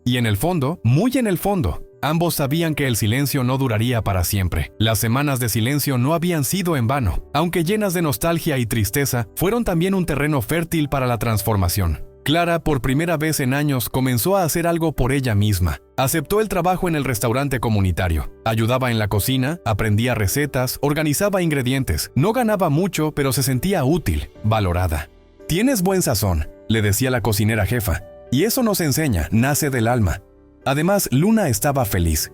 Y en el fondo, muy en el fondo, ambos sabían que el silencio no duraría para siempre. Las semanas de silencio no habían sido en vano. Aunque llenas de nostalgia y tristeza, fueron también un terreno fértil para la transformación. Clara, por primera vez en años, comenzó a hacer algo por ella misma. Aceptó el trabajo en el restaurante comunitario. Ayudaba en la cocina, aprendía recetas, organizaba ingredientes. No ganaba mucho, pero se sentía útil, valorada. «Tienes buen sazón», le decía la cocinera jefa. Y eso nos enseña, nace del alma. Además, Luna estaba feliz.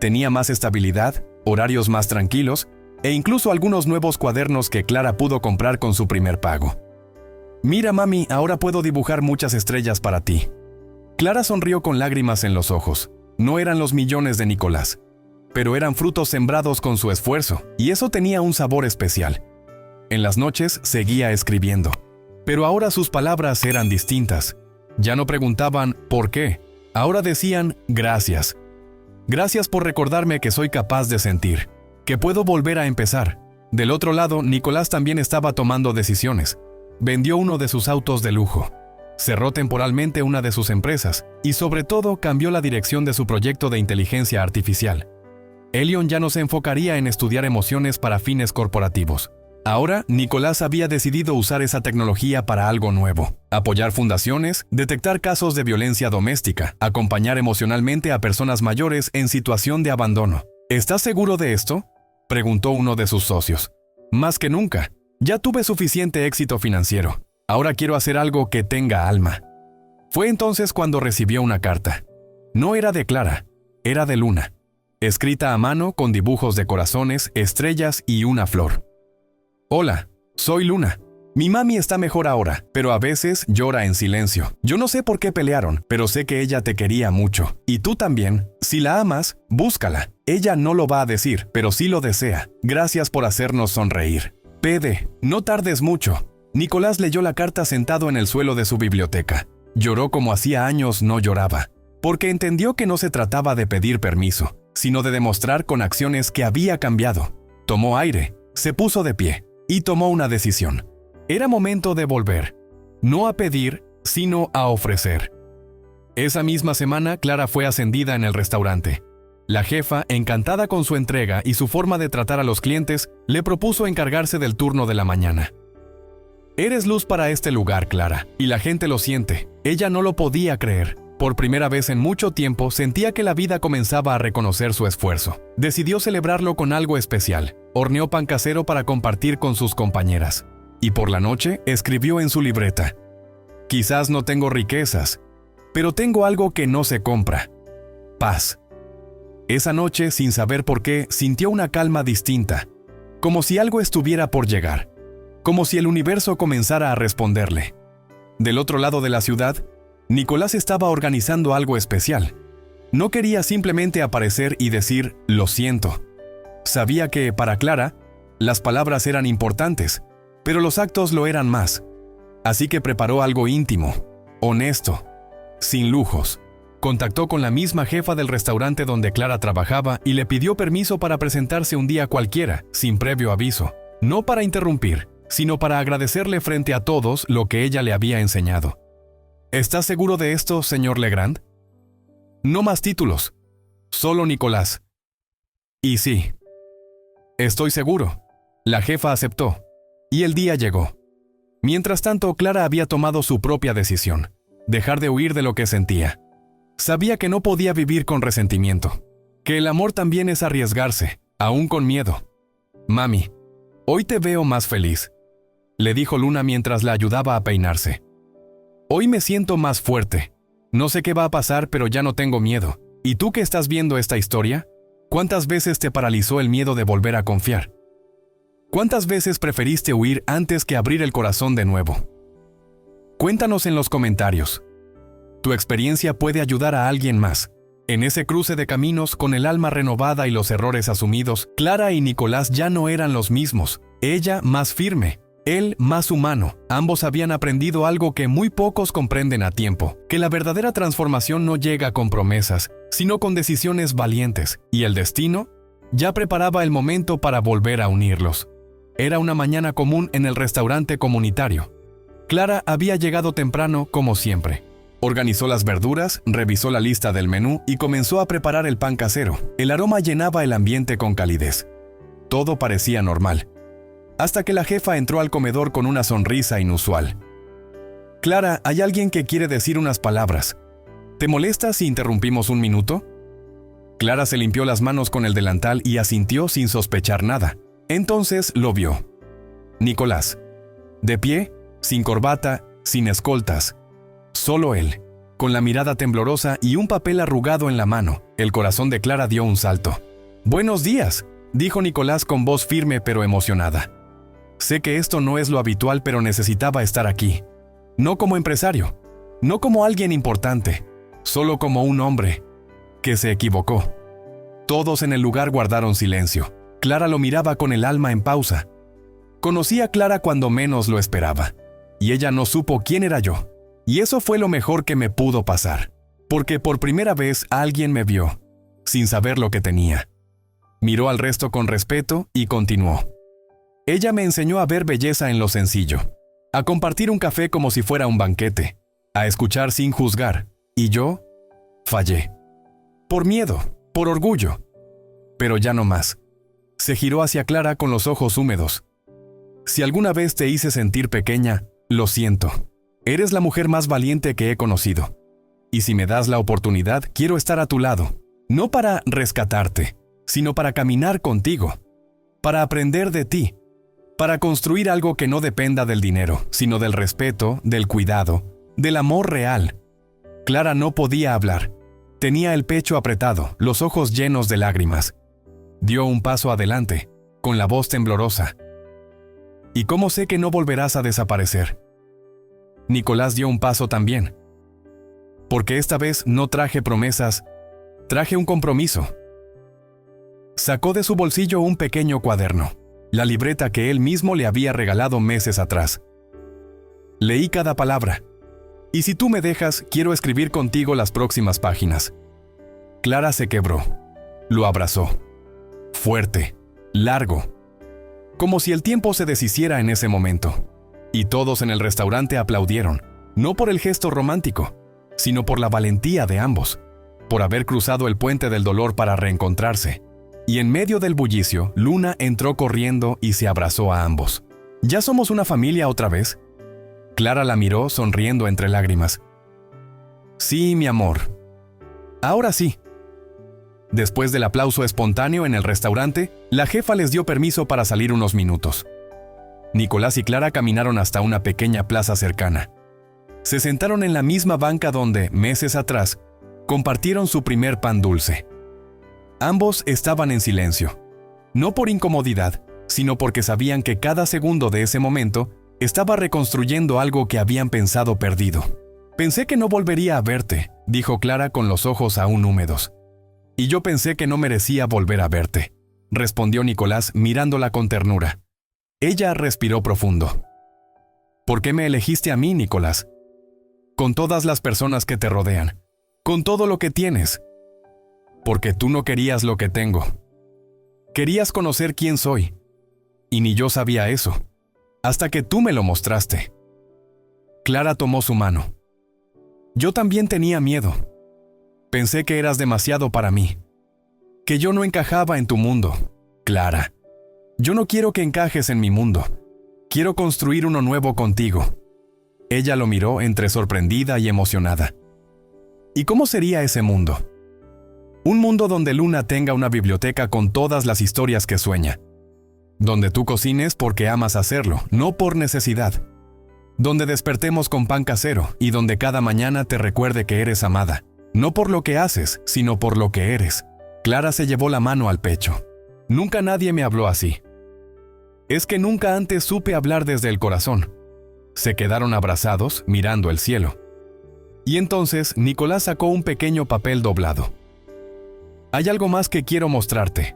Tenía más estabilidad, horarios más tranquilos, e incluso algunos nuevos cuadernos que Clara pudo comprar con su primer pago. «Mira, mami, ahora puedo dibujar muchas estrellas para ti». Clara sonrió con lágrimas en los ojos. No eran los millones de Nicolás, pero eran frutos sembrados con su esfuerzo, y eso tenía un sabor especial. En las noches seguía escribiendo, pero ahora sus palabras eran distintas. Ya no preguntaban ¿por qué? Ahora decían gracias. Gracias por recordarme que soy capaz de sentir, que puedo volver a empezar. Del otro lado, Nicolás también estaba tomando decisiones. Vendió uno de sus autos de lujo, cerró temporalmente una de sus empresas y sobre todo cambió la dirección de su proyecto de inteligencia artificial. Elion ya no se enfocaría en estudiar emociones para fines corporativos. Ahora, Nicolás había decidido usar esa tecnología para algo nuevo. Apoyar fundaciones, detectar casos de violencia doméstica, acompañar emocionalmente a personas mayores en situación de abandono. ¿Estás seguro de esto?, preguntó uno de sus socios. Más que nunca. Ya tuve suficiente éxito financiero. Ahora quiero hacer algo que tenga alma. Fue entonces cuando recibió una carta. No era de Clara, era de Luna. Escrita a mano con dibujos de corazones, estrellas y una flor. Hola, soy Luna. Mi mami está mejor ahora, pero a veces llora en silencio. Yo no sé por qué pelearon, pero sé que ella te quería mucho. Y tú también. Si la amas, búscala. Ella no lo va a decir, pero sí lo desea. Gracias por hacernos sonreír. Pede, no tardes mucho. Nicolás leyó la carta sentado en el suelo de su biblioteca. Lloró como hacía años no lloraba, porque entendió que no se trataba de pedir permiso, sino de demostrar con acciones que había cambiado. Tomó aire, se puso de pie y tomó una decisión. Era momento de volver, no a pedir, sino a ofrecer. Esa misma semana, Clara fue ascendida en el restaurante. La jefa, encantada con su entrega y su forma de tratar a los clientes, le propuso encargarse del turno de la mañana. «Eres luz para este lugar, Clara, y la gente lo siente». Ella no lo podía creer. Por primera vez en mucho tiempo sentía que la vida comenzaba a reconocer su esfuerzo. Decidió celebrarlo con algo especial. Horneó pan casero para compartir con sus compañeras. Y por la noche escribió en su libreta: quizás no tengo riquezas, pero tengo algo que no se compra: paz. Esa noche, sin saber por qué, sintió una calma distinta, como si algo estuviera por llegar, como si el universo comenzara a responderle. Del otro lado de la ciudad, Nicolás estaba organizando algo especial. No quería simplemente aparecer y decir «lo siento». Sabía que, para Clara, las palabras eran importantes, pero los actos lo eran más. Así que preparó algo íntimo, honesto, sin lujos. Contactó con la misma jefa del restaurante donde Clara trabajaba y le pidió permiso para presentarse un día cualquiera, sin previo aviso. No para interrumpir, sino para agradecerle frente a todos lo que ella le había enseñado. ¿Estás seguro de esto, señor Legrand? No más títulos, solo Nicolás. Y sí, estoy seguro. La jefa aceptó, y el día llegó. Mientras tanto, Clara había tomado su propia decisión: dejar de huir de lo que sentía. Sabía que no podía vivir con resentimiento, que el amor también es arriesgarse, aún con miedo. «Mami, hoy te veo más feliz», le dijo Luna mientras la ayudaba a peinarse. «Hoy me siento más fuerte. No sé qué va a pasar, pero ya no tengo miedo. ¿Y tú que estás viendo esta historia? ¿Cuántas veces te paralizó el miedo de volver a confiar? ¿Cuántas veces preferiste huir antes que abrir el corazón de nuevo? Cuéntanos en los comentarios. Tu experiencia puede ayudar a alguien más. En ese cruce de caminos, con el alma renovada y los errores asumidos, Clara y Nicolás ya no eran los mismos. Ella más firme, él más humano. Ambos habían aprendido algo que muy pocos comprenden a tiempo: que la verdadera transformación no llega con promesas, sino con decisiones valientes. Y el destino ya preparaba el momento para volver a unirlos. Era una mañana común en el restaurante comunitario. Clara había llegado temprano, como siempre. Organizó las verduras, revisó la lista del menú y comenzó a preparar el pan casero. El aroma llenaba el ambiente con calidez. Todo parecía normal, hasta que la jefa entró al comedor con una sonrisa inusual. «Clara, hay alguien que quiere decir unas palabras. ¿Te molesta si interrumpimos un minuto?» Clara se limpió las manos con el delantal y asintió sin sospechar nada. Entonces lo vio. Nicolás, de pie, sin corbata, sin escoltas. Solo él, con la mirada temblorosa y un papel arrugado en la mano. El corazón de Clara dio un salto. «Buenos días», dijo Nicolás con voz firme pero emocionada. «Sé que esto no es lo habitual, pero necesitaba estar aquí. No como empresario, no como alguien importante, solo como un hombre que se equivocó». Todos en el lugar guardaron silencio. Clara lo miraba con el alma en pausa. Conocí a Clara cuando menos lo esperaba, y ella no supo quién era yo. Y eso fue lo mejor que me pudo pasar, porque por primera vez alguien me vio, sin saber lo que tenía. Miró al resto con respeto y continuó. Ella me enseñó a ver belleza en lo sencillo, a compartir un café como si fuera un banquete, a escuchar sin juzgar, y yo fallé. Por miedo, por orgullo. Pero ya no más. Se giró hacia Clara con los ojos húmedos. «Si alguna vez te hice sentir pequeña, lo siento. Eres la mujer más valiente que he conocido. Y si me das la oportunidad, quiero estar a tu lado, no para rescatarte, sino para caminar contigo, para aprender de ti, para construir algo que no dependa del dinero, sino del respeto, del cuidado, del amor real». Clara no podía hablar. Tenía el pecho apretado, los ojos llenos de lágrimas. Dio un paso adelante, con la voz temblorosa. «¿Y cómo sé que no volverás a desaparecer?» Nicolás dio un paso también. «Porque esta vez no traje promesas, traje un compromiso». Sacó de su bolsillo un pequeño cuaderno, la libreta que él mismo le había regalado meses atrás. «Leí cada palabra. Y si tú me dejas, quiero escribir contigo las próximas páginas». Clara se quebró. Lo abrazó. Fuerte, largo, como si el tiempo se deshiciera en ese momento. Y todos en el restaurante aplaudieron, no por el gesto romántico, sino por la valentía de ambos, por haber cruzado el puente del dolor para reencontrarse. Y en medio del bullicio, Luna entró corriendo y se abrazó a ambos. «¿Ya somos una familia otra vez?». Clara la miró sonriendo entre lágrimas. Sí, mi amor. Ahora sí. Después del aplauso espontáneo en el restaurante, la jefa les dio permiso para salir unos minutos. Nicolás y Clara caminaron hasta una pequeña plaza cercana. Se sentaron en la misma banca donde, meses atrás, compartieron su primer pan dulce. Ambos estaban en silencio, no por incomodidad, sino porque sabían que cada segundo de ese momento estaba reconstruyendo algo que habían pensado perdido. Pensé que no volvería a verte, dijo Clara con los ojos aún húmedos. Y yo pensé que no merecía volver a verte, respondió Nicolás mirándola con ternura. Ella respiró profundo. ¿Por qué me elegiste a mí, Nicolás? Con todas las personas que te rodean, con todo lo que tienes. Porque tú no querías lo que tengo. Querías conocer quién soy. Y ni yo sabía eso, hasta que tú me lo mostraste. Clara tomó su mano. Yo también tenía miedo. Pensé que eras demasiado para mí, que yo no encajaba en tu mundo. Clara, yo no quiero que encajes en mi mundo. Quiero construir uno nuevo contigo. Ella lo miró entre sorprendida y emocionada. ¿Y cómo sería ese mundo? Un mundo donde Luna tenga una biblioteca con todas las historias que sueña. Donde tú cocines porque amas hacerlo, no por necesidad. Donde despertemos con pan casero y donde cada mañana te recuerde que eres amada. No por lo que haces, sino por lo que eres. Clara se llevó la mano al pecho. Nunca nadie me habló así. Es que nunca antes supe hablar desde el corazón. Se quedaron abrazados, mirando el cielo. Y entonces Nicolás sacó un pequeño papel doblado. Hay algo más que quiero mostrarte.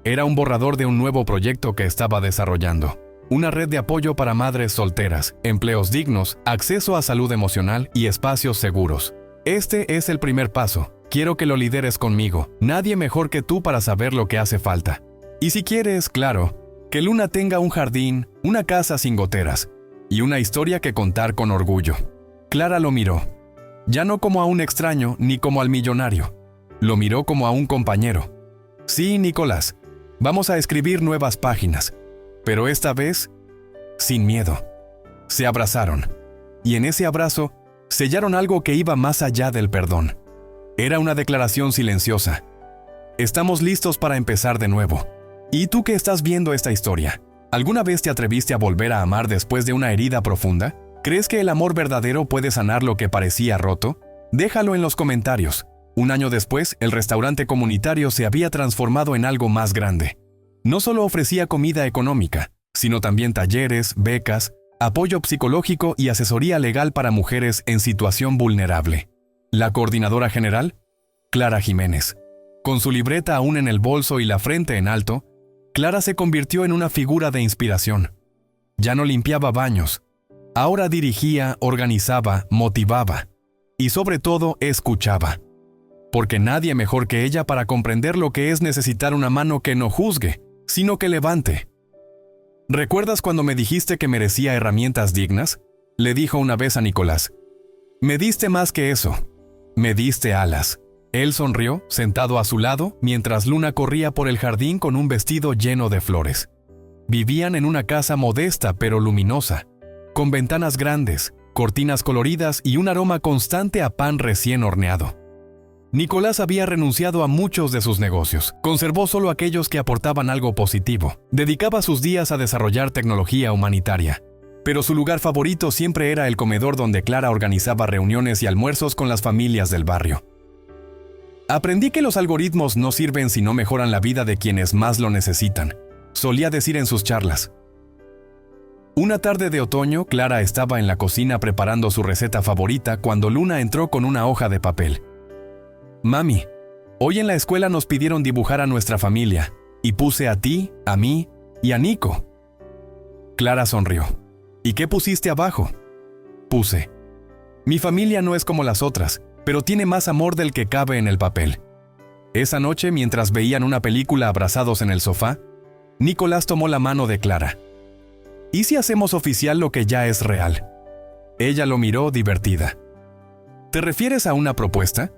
Era un borrador de un nuevo proyecto que estaba desarrollando. Una red de apoyo para madres solteras, empleos dignos, acceso a salud emocional y espacios seguros. Este es el primer paso. Quiero que lo lideres conmigo. Nadie mejor que tú para saber lo que hace falta. Y si quieres, claro, que Luna tenga un jardín, una casa sin goteras y una historia que contar con orgullo. Clara lo miró. Ya no como a un extraño ni como al millonario. Lo miró como a un compañero. Sí, Nicolás, vamos a escribir nuevas páginas, pero esta vez, sin miedo. Se abrazaron, y en ese abrazo, sellaron algo que iba más allá del perdón. Era una declaración silenciosa. Estamos listos para empezar de nuevo. ¿Y tú que estás viendo esta historia? ¿Alguna vez te atreviste a volver a amar después de una herida profunda? ¿Crees que el amor verdadero puede sanar lo que parecía roto? Déjalo en los comentarios. Un año después, el restaurante comunitario se había transformado en algo más grande. No solo ofrecía comida económica, sino también talleres, becas, apoyo psicológico y asesoría legal para mujeres en situación vulnerable. La coordinadora general, Clara Jiménez. Con su libreta aún en el bolso y la frente en alto, Clara se convirtió en una figura de inspiración. Ya no limpiaba baños. Ahora dirigía, organizaba, motivaba y sobre todo escuchaba. Porque nadie mejor que ella para comprender lo que es necesitar una mano que no juzgue, sino que levante. ¿Recuerdas cuando me dijiste que merecía herramientas dignas? Le dijo una vez a Nicolás. Me diste más que eso. Me diste alas. Él sonrió, sentado a su lado, mientras Luna corría por el jardín con un vestido lleno de flores. Vivían en una casa modesta pero luminosa, con ventanas grandes, cortinas coloridas y un aroma constante a pan recién horneado. Nicolás había renunciado a muchos de sus negocios. Conservó solo aquellos que aportaban algo positivo. Dedicaba sus días a desarrollar tecnología humanitaria. Pero su lugar favorito siempre era el comedor donde Clara organizaba reuniones y almuerzos con las familias del barrio. Aprendí que los algoritmos no sirven si no mejoran la vida de quienes más lo necesitan, solía decir en sus charlas. Una tarde de otoño, Clara estaba en la cocina preparando su receta favorita cuando Luna entró con una hoja de papel. Mami, hoy en la escuela nos pidieron dibujar a nuestra familia, y puse a ti, a mí y a Nico. Clara sonrió. ¿Y qué pusiste abajo? Puse. Mi familia no es como las otras, pero tiene más amor del que cabe en el papel. Esa noche, mientras veían una película abrazados en el sofá, Nicolás tomó la mano de Clara. ¿Y si hacemos oficial lo que ya es real? Ella lo miró divertida. ¿Te refieres a una propuesta?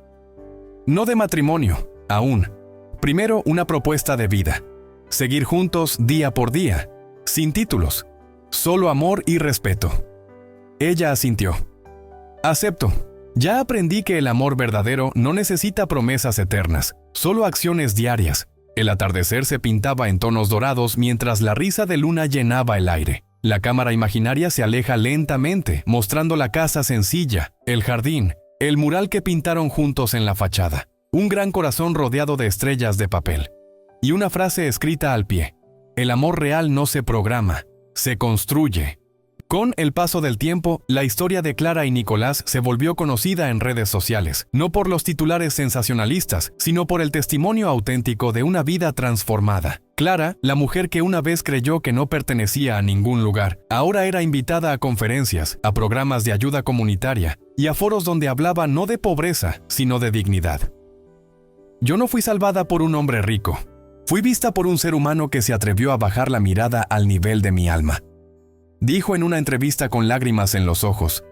No de matrimonio, aún. Primero, una propuesta de vida. Seguir juntos día por día, sin títulos. Solo amor y respeto. Ella asintió. Acepto. Ya aprendí que el amor verdadero no necesita promesas eternas, solo acciones diarias. El atardecer se pintaba en tonos dorados mientras la risa de Luna llenaba el aire. La cámara imaginaria se aleja lentamente, mostrando la casa sencilla, el jardín, el mural que pintaron juntos en la fachada, un gran corazón rodeado de estrellas de papel, y una frase escrita al pie: el amor real no se programa, se construye. Con el paso del tiempo, la historia de Clara y Nicolás se volvió conocida en redes sociales, no por los titulares sensacionalistas, sino por el testimonio auténtico de una vida transformada. Clara, la mujer que una vez creyó que no pertenecía a ningún lugar, ahora era invitada a conferencias, a programas de ayuda comunitaria y a foros donde hablaba no de pobreza, sino de dignidad. Yo no fui salvada por un hombre rico. Fui vista por un ser humano que se atrevió a bajar la mirada al nivel de mi alma. Dijo en una entrevista con lágrimas en los ojos,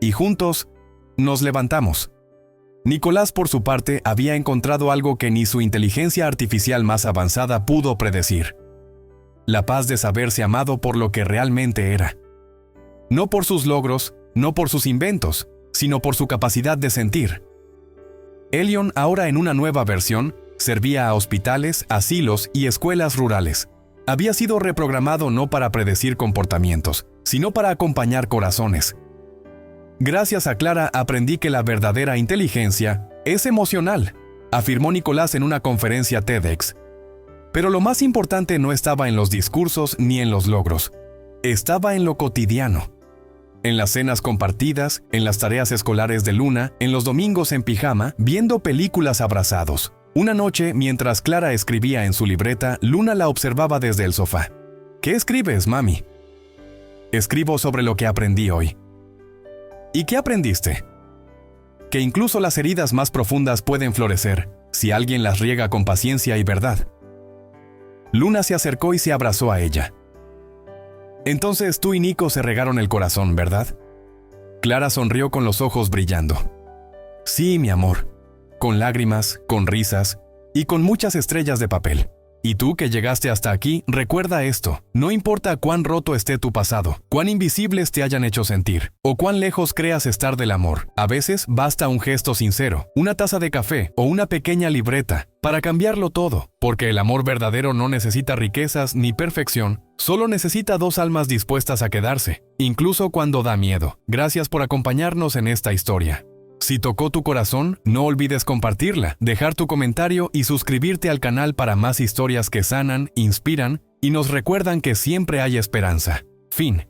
y juntos nos levantamos. Nicolás, por su parte, había encontrado algo que ni su inteligencia artificial más avanzada pudo predecir: la paz de saberse amado por lo que realmente era. No por sus logros, no por sus inventos, sino por su capacidad de sentir. Elion, ahora en una nueva versión, servía a hospitales, asilos y escuelas rurales. Había sido reprogramado no para predecir comportamientos, sino para acompañar corazones. Gracias a Clara aprendí que la verdadera inteligencia es emocional, afirmó Nicolás en una conferencia TEDx. Pero lo más importante no estaba en los discursos ni en los logros. Estaba en lo cotidiano. En las cenas compartidas, en las tareas escolares de Luna, en los domingos en pijama, viendo películas abrazados. Una noche, mientras Clara escribía en su libreta, Luna la observaba desde el sofá. ¿Qué escribes, mami? Escribo sobre lo que aprendí hoy. ¿Y qué aprendiste? Que incluso las heridas más profundas pueden florecer, si alguien las riega con paciencia y verdad. Luna se acercó y se abrazó a ella. Entonces tú y Nico se regaron el corazón, ¿verdad? Clara sonrió con los ojos brillando. Sí, mi amor. Con lágrimas, con risas y con muchas estrellas de papel. Y tú que llegaste hasta aquí, recuerda esto: no importa cuán roto esté tu pasado, cuán invisibles te hayan hecho sentir, o cuán lejos creas estar del amor, a veces basta un gesto sincero, una taza de café o una pequeña libreta para cambiarlo todo, porque el amor verdadero no necesita riquezas ni perfección, solo necesita dos almas dispuestas a quedarse, incluso cuando da miedo. Gracias por acompañarnos en esta historia. Si tocó tu corazón, no olvides compartirla, dejar tu comentario y suscribirte al canal para más historias que sanan, inspiran y nos recuerdan que siempre hay esperanza. Fin.